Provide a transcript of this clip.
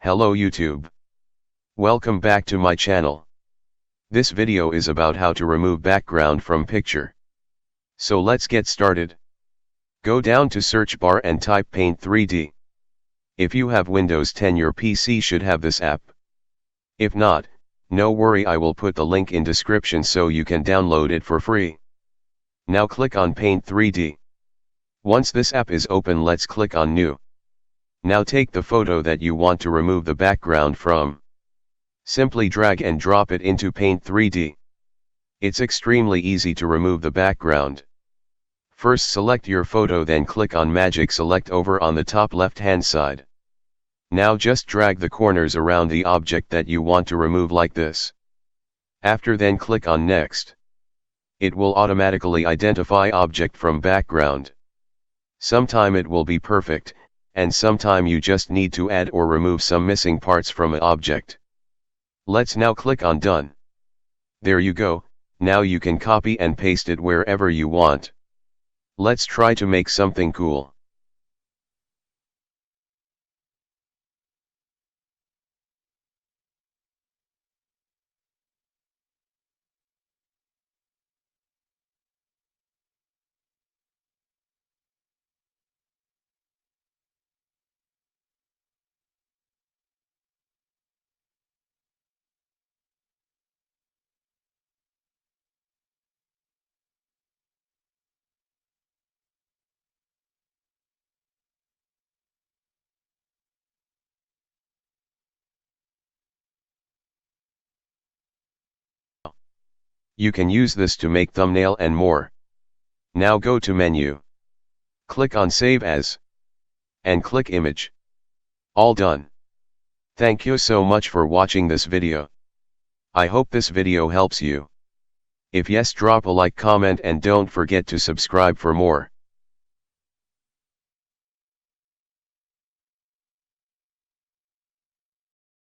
Hello YouTube. Welcome back to my channel. This video is about how to remove background from picture. So let's get started. Go down to search bar and type Paint 3D. If you have Windows 10, your PC should have this app. If not, no worry, I will put the link in description so you can download it for free. Now click on Paint 3D. Once this app is open, let's click on New. Now take the photo that you want to remove the background from. Simply drag and drop it into Paint 3D. It's extremely easy to remove the background. First select your photo, then click on Magic Select over on the top left hand side. Now just drag the corners around the object that you want to remove like this. After then click on Next. It will automatically identify object from background. Sometime it will be perfect, and sometime you just need to add or remove some missing parts from an object. Let's now click on Done. There you go, now you can copy and paste it wherever you want. Let's try to make something cool. You can use this to make thumbnail and more. Now go to menu. Click on Save As. And click Image. All done. Thank you so much for watching this video. I hope this video helps you. If yes, drop a like, comment, and don't forget to subscribe for more.